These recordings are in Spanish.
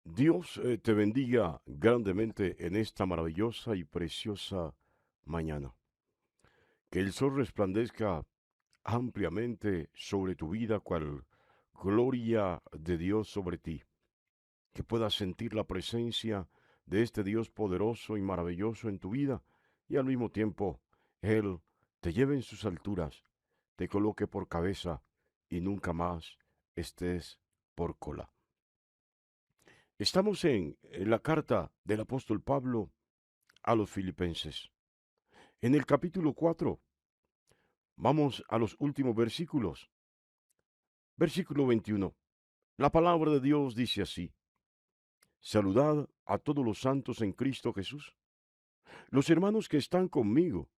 Dios te bendiga grandemente en esta maravillosa y preciosa mañana. Que el sol resplandezca ampliamente sobre tu vida, cual gloria de Dios sobre ti. Que puedas sentir la presencia de este Dios poderoso y maravilloso en tu vida y al mismo tiempo Él te lleve en sus alturas, te coloque por cabeza y nunca más estés por cola. Estamos en la carta del apóstol Pablo a los filipenses. En el capítulo 4, vamos a los últimos versículos. Versículo 21. La palabra de Dios dice así: Saludad a todos los santos en Cristo Jesús. Los hermanos que están conmigo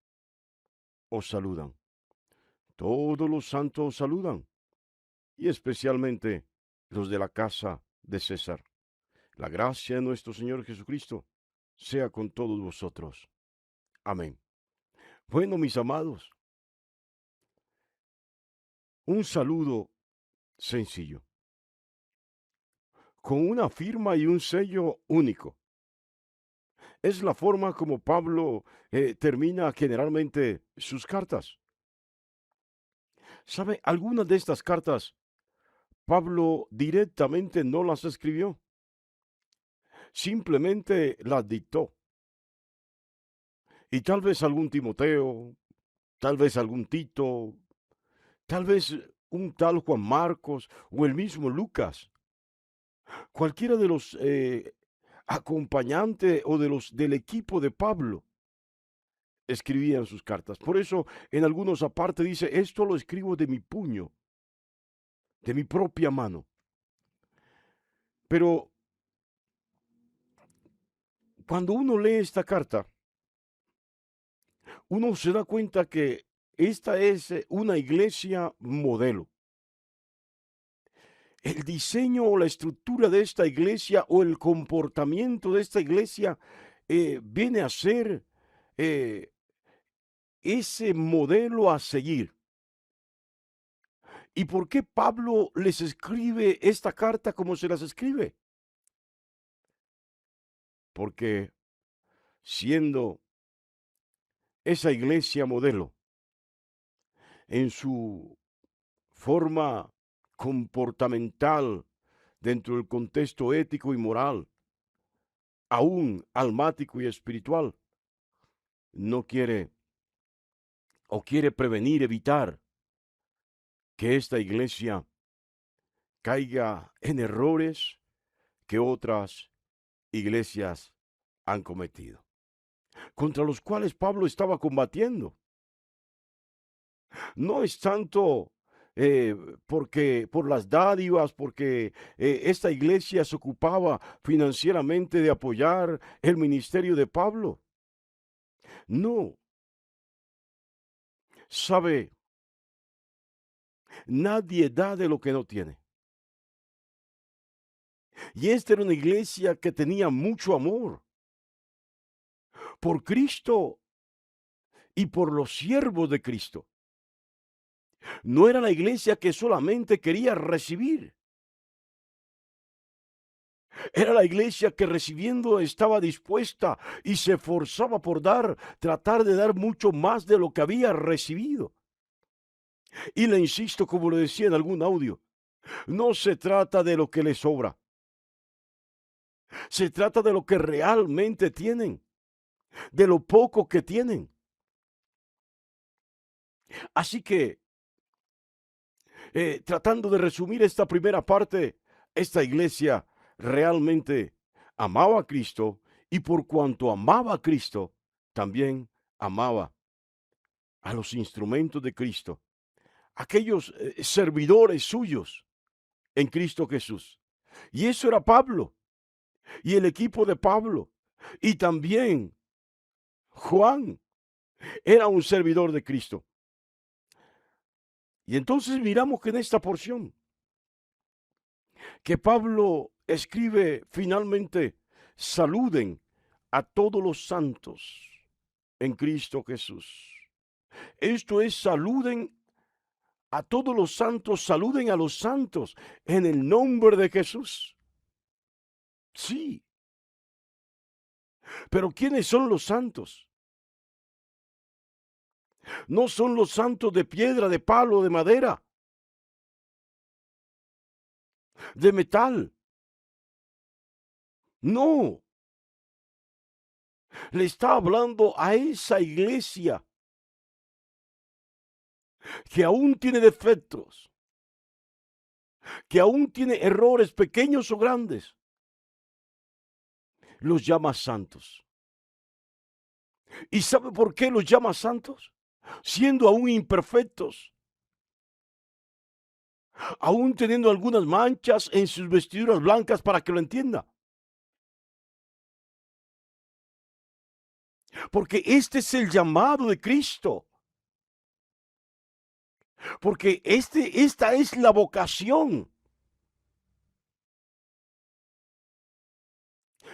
os saludan. Todos los santos os saludan, y especialmente los de la casa de César. La gracia de nuestro Señor Jesucristo sea con todos vosotros. Amén. Bueno, mis amados, un saludo sencillo, con una firma y un sello único. Es la forma como Pablo termina generalmente sus cartas. ¿Sabe? Algunas de estas cartas Pablo directamente no las escribió, simplemente las dictó. Y tal vez algún Timoteo, tal vez algún Tito, tal vez un tal Juan Marcos o el mismo Lucas, cualquiera de los acompañantes o de los del equipo de Pablo escribían sus cartas. Por eso en algunos aparte dice, esto lo escribo de mi puño, de mi propia mano. Pero cuando uno lee esta carta, uno se da cuenta que esta es una iglesia modelo. El diseño o la estructura de esta iglesia o el comportamiento de esta iglesia viene a ser eh, ese modelo a seguir. ¿Y por qué Pablo les escribe esta carta como se las escribe? Porque siendo esa iglesia modelo en su forma comportamental dentro del contexto ético y moral, aún almático y espiritual, no quiere o quiere prevenir, evitar que esta iglesia caiga en errores que otras iglesias han cometido, contra los cuales Pablo estaba combatiendo. No es tanto eh, porque por las dádivas, porque esta iglesia se ocupaba financieramente de apoyar el ministerio de Pablo. No, sabe, nadie da de lo que no tiene. Y esta era una iglesia que tenía mucho amor por Cristo y por los siervos de Cristo. No era la iglesia que solamente quería recibir. Era la iglesia que recibiendo estaba dispuesta y se esforzaba por dar, tratar de dar mucho más de lo que había recibido. Y le insisto, como lo decía en algún audio, no se trata de lo que les sobra, se trata de lo que realmente tienen, de lo poco que tienen. Así que, tratando de resumir esta primera parte, esta iglesia realmente amaba a Cristo y por cuanto amaba a Cristo, también amaba a los instrumentos de Cristo, aquellos servidores suyos en Cristo Jesús. Y eso era Pablo y el equipo de Pablo. Y también Juan era un servidor de Cristo. Y entonces miramos que en esta porción que Pablo escribe finalmente, saluden a todos los santos en Cristo Jesús. Esto es, saluden a todos los santos, saluden a los santos en el nombre de Jesús. Sí, pero ¿quiénes son los santos? No son los santos de piedra, de palo, de madera, de metal. No, le está hablando a esa iglesia que aún tiene defectos, que aún tiene errores pequeños o grandes. Los llama santos. ¿Y sabe por qué los llama santos? Siendo aún imperfectos, aún teniendo algunas manchas en sus vestiduras blancas, para que lo entienda. Porque este es el llamado de Cristo. Porque esta es la vocación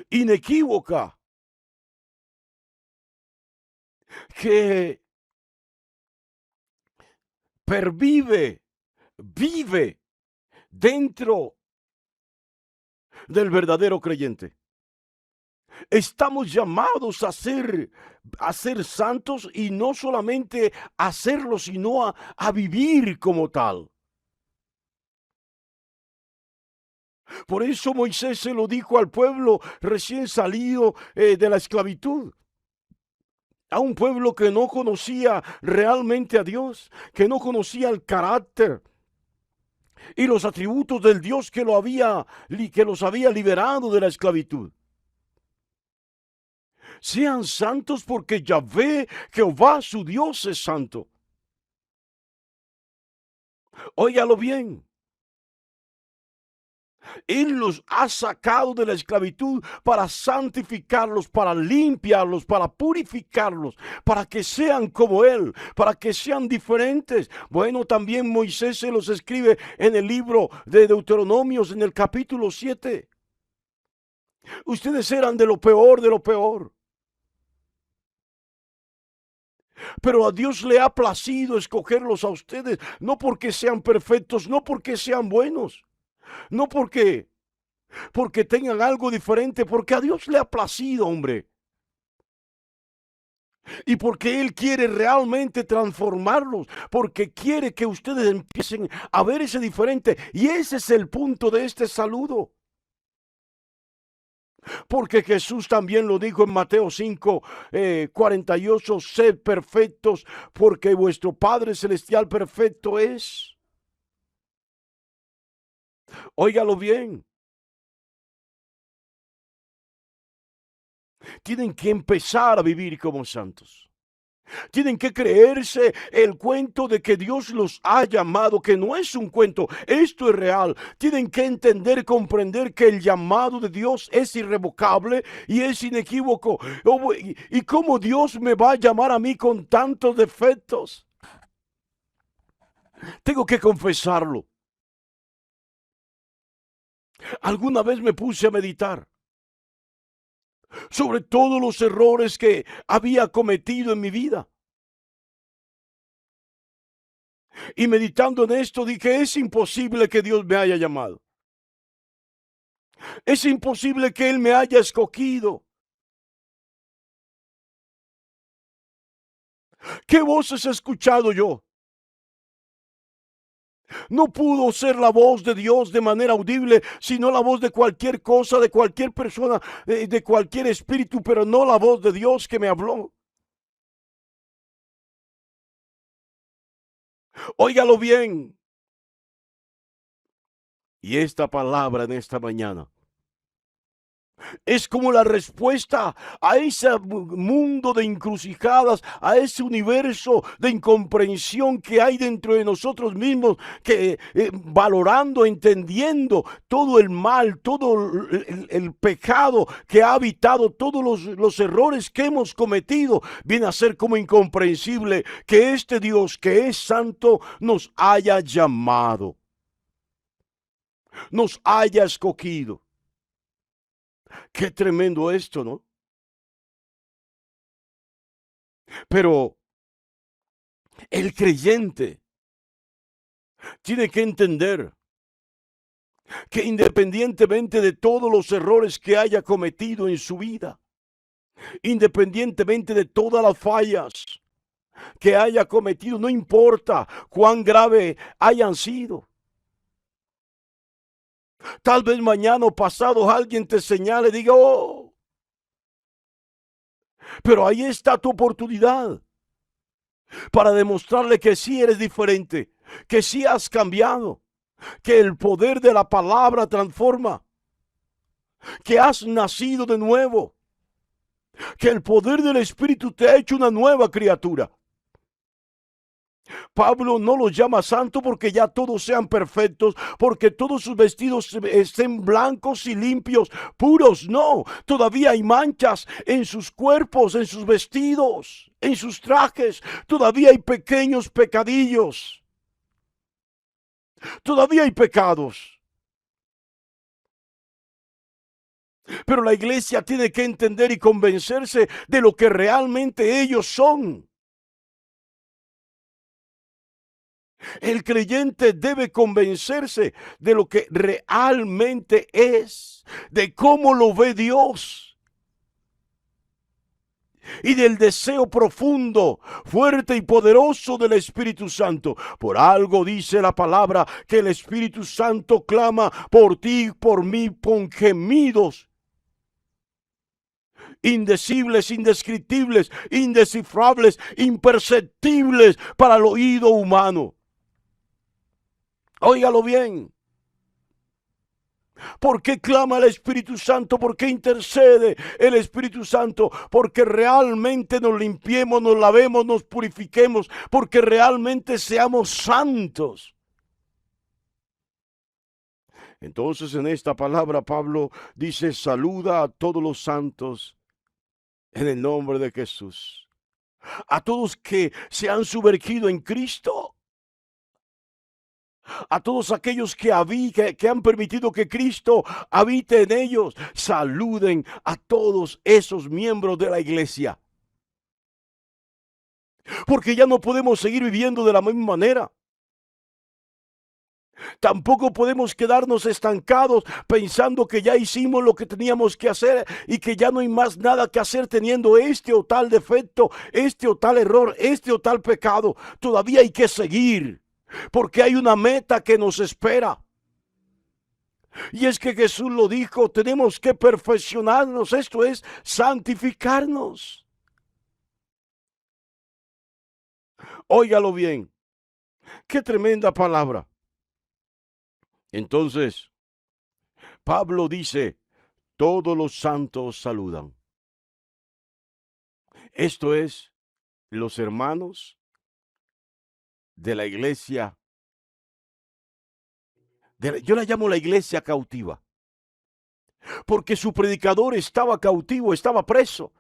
inequívoca que pervive, vive dentro del verdadero creyente. Estamos llamados a ser santos, y no solamente a hacerlo, sino a vivir como tal. Por eso Moisés se lo dijo al pueblo recién salido de la esclavitud. A un pueblo que no conocía realmente a Dios, que no conocía el carácter y los atributos del Dios que que los había liberado de la esclavitud. Sean santos porque Yahvé, Jehová su Dios, es santo. Óigalo bien. Él los ha sacado de la esclavitud para santificarlos, para limpiarlos, para purificarlos, para que sean como Él, para que sean diferentes. Bueno, también Moisés se los escribe en el libro de Deuteronomios, en el capítulo 7. Ustedes eran de lo peor, de lo peor. Pero a Dios le ha placido escogerlos a ustedes, no porque sean perfectos, no porque sean buenos, no porque tengan algo diferente, porque a Dios le ha placido, hombre. Y porque Él quiere realmente transformarlos, porque quiere que ustedes empiecen a ver ese diferente. Y ese es el punto de este saludo. Porque Jesús también lo dijo en Mateo 5, 48, sed perfectos, porque vuestro Padre Celestial perfecto es. Óigalo bien. Tienen que empezar a vivir como santos. Tienen que creerse el cuento de que Dios los ha llamado, que no es un cuento, esto es real. Tienen que entender, comprender que el llamado de Dios es irrevocable y es inequívoco. ¿Y cómo Dios me va a llamar a mí con tantos defectos? Tengo que confesarlo. Alguna vez me puse a meditar sobre todos los errores que había cometido en mi vida. Y meditando en esto dije, es imposible que Dios me haya llamado. Es imposible que Él me haya escogido. ¿Qué voces he escuchado yo? No pudo ser la voz de Dios de manera audible, sino la voz de cualquier cosa, de cualquier persona, de cualquier espíritu, pero no la voz de Dios que me habló. Óigalo bien. Y esta palabra en esta mañana es como la respuesta a ese mundo de encrucijadas, a ese universo de incomprensión que hay dentro de nosotros mismos, que valorando, entendiendo todo el mal, todo el pecado que ha habitado, todos los errores que hemos cometido, viene a ser como incomprensible que este Dios que es santo nos haya llamado, nos haya escogido. Qué tremendo esto, ¿no? Pero el creyente tiene que entender que independientemente de todos los errores que haya cometido en su vida, independientemente de todas las fallas que haya cometido, no importa cuán grave hayan sido. Tal vez mañana o pasado alguien te señale y diga, oh, pero ahí está tu oportunidad para demostrarle que sí eres diferente, que sí has cambiado, que el poder de la palabra transforma, que has nacido de nuevo, que el poder del Espíritu te ha hecho una nueva criatura. Pablo no los llama santos porque ya todos sean perfectos, porque todos sus vestidos estén blancos y limpios, puros. No, todavía hay manchas en sus cuerpos, en sus vestidos, en sus trajes. Todavía hay pequeños pecadillos. Todavía hay pecados. Pero la iglesia tiene que entender y convencerse de lo que realmente ellos son. El creyente debe convencerse de lo que realmente es, de cómo lo ve Dios y del deseo profundo, fuerte y poderoso del Espíritu Santo. Por algo dice la palabra que el Espíritu Santo clama por ti y por mí con gemidos indecibles, indescriptibles, indescifrables, imperceptibles para el oído humano. Óigalo bien. ¿Por qué clama el Espíritu Santo? ¿Por qué intercede el Espíritu Santo? Porque realmente nos limpiemos, nos lavemos, nos purifiquemos, porque realmente seamos santos. Entonces en esta palabra Pablo dice, saluda a todos los santos en el nombre de Jesús. A todos que se han sumergido en Cristo. A todos aquellos que han permitido que Cristo habite en ellos, saluden a todos esos miembros de la iglesia. Porque ya no podemos seguir viviendo de la misma manera. Tampoco podemos quedarnos estancados pensando que ya hicimos lo que teníamos que hacer y que ya no hay más nada que hacer teniendo este o tal defecto, este o tal error, este o tal pecado. Todavía hay que seguir. Porque hay una meta que nos espera. Y es que Jesús lo dijo, tenemos que perfeccionarnos, esto es, santificarnos. Óigalo bien, qué tremenda palabra. Entonces, Pablo dice, todos los santos saludan. Esto es, los hermanos de la iglesia, yo la llamo la iglesia cautiva, porque su predicador estaba cautivo, estaba preso.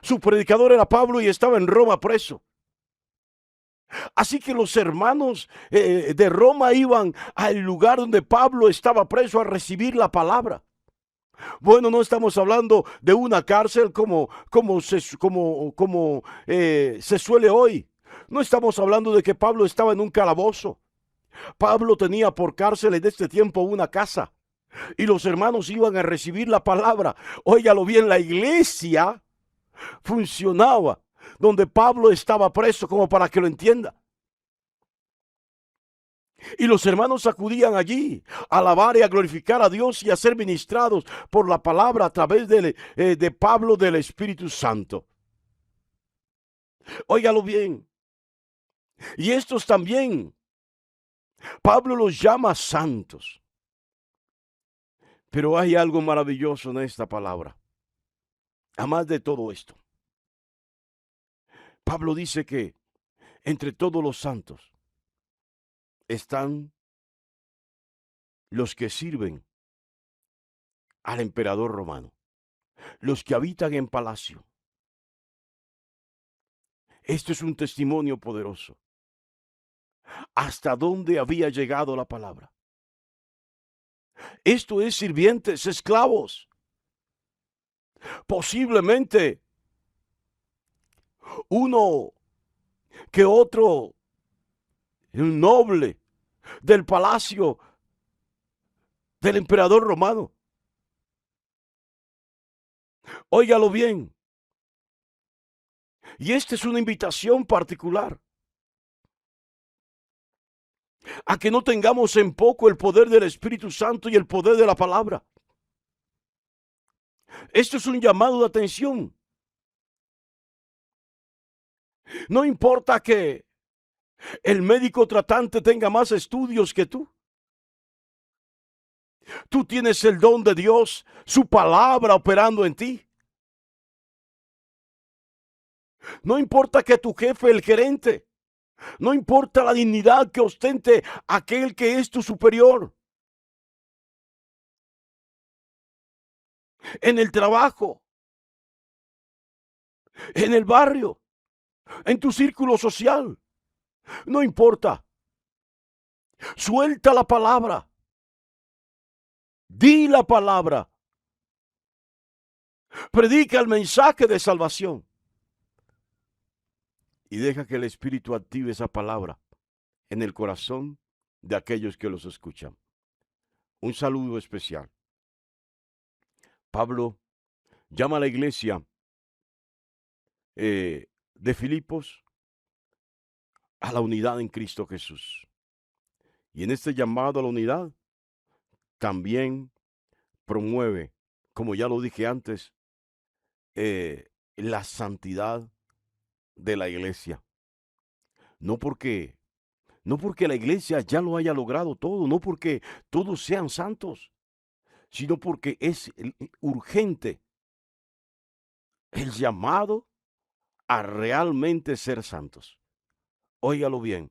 Su predicador era Pablo y estaba en Roma preso. Así que los hermanos de Roma iban al lugar donde Pablo estaba preso a recibir la palabra. Bueno, no estamos hablando de una cárcel como se suele hoy. No estamos hablando de que Pablo estaba en un calabozo. Pablo tenía por cárcel en este tiempo una casa. Y los hermanos iban a recibir la palabra. Óigalo bien, la iglesia funcionaba donde Pablo estaba preso, como para que lo entienda. Y los hermanos acudían allí a alabar y a glorificar a Dios y a ser ministrados por la palabra a través de Pablo del Espíritu Santo. Óigalo bien. Y estos también, Pablo los llama santos. Pero hay algo maravilloso en esta palabra. Además de todo esto, Pablo dice que entre todos los santos están los que sirven al emperador romano, los que habitan en palacio. Esto es un testimonio poderoso. ¿Hasta dónde había llegado la palabra? Esto es sirvientes, esclavos. Posiblemente uno que otro, un noble del palacio, del emperador romano. Óigalo bien. Y esta es una invitación particular a que no tengamos en poco el poder del Espíritu Santo y el poder de la palabra. Esto es un llamado de atención. No importa que el médico tratante tenga más estudios que tú. Tú tienes el don de Dios, su palabra operando en ti. No importa que tu jefe, el gerente, no importa la dignidad que ostente aquel que es tu superior. En el trabajo, en el barrio, en tu círculo social. No importa. Suelta la palabra. Di la palabra. Predica el mensaje de salvación. Y deja que el Espíritu active esa palabra en el corazón de aquellos que los escuchan. Un saludo especial. Pablo llama a la iglesia de Filipos a la unidad en Cristo Jesús. Y en este llamado a la unidad también promueve, como ya lo dije antes, la santidad de la iglesia. No porque, no porque la iglesia ya lo haya logrado todo, no porque todos sean santos, sino porque es urgente el llamado a realmente ser santos. Óigalo bien.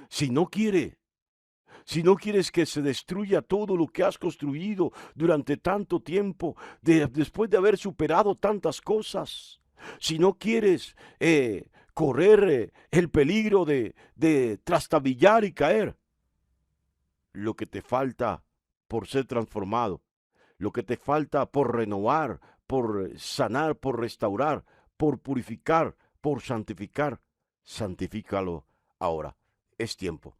Si no quiere, si no quieres que se destruya todo lo que has construido durante tanto tiempo, después de haber superado tantas cosas, si no quieres correr el peligro de trastabillar y caer, lo que te falta por ser transformado, lo que te falta por renovar, por sanar, por restaurar, por purificar, por santificar, santifícalo ahora. Es tiempo.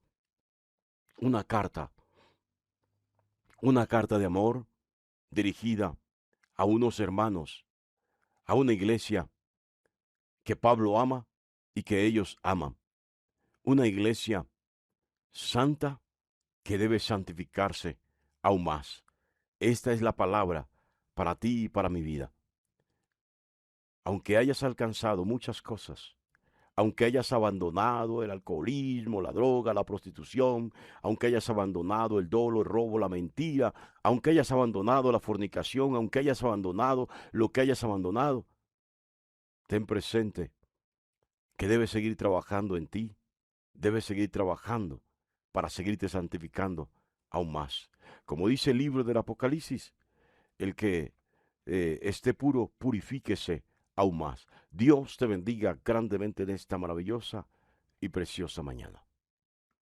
Una carta, una carta de amor dirigida a unos hermanos, a una iglesia que Pablo ama y que ellos aman. Una iglesia santa que debe santificarse aún más. Esta es la palabra para ti y para mi vida. Aunque hayas alcanzado muchas cosas, aunque hayas abandonado el alcoholismo, la droga, la prostitución, aunque hayas abandonado el dolo, el robo, la mentira, aunque hayas abandonado la fornicación, aunque hayas abandonado lo que hayas abandonado, ten presente que debes seguir trabajando en ti, debes seguir trabajando para seguirte santificando aún más. Como dice el libro del Apocalipsis, el que esté puro, purifíquese aún más. Dios te bendiga grandemente en esta maravillosa y preciosa mañana.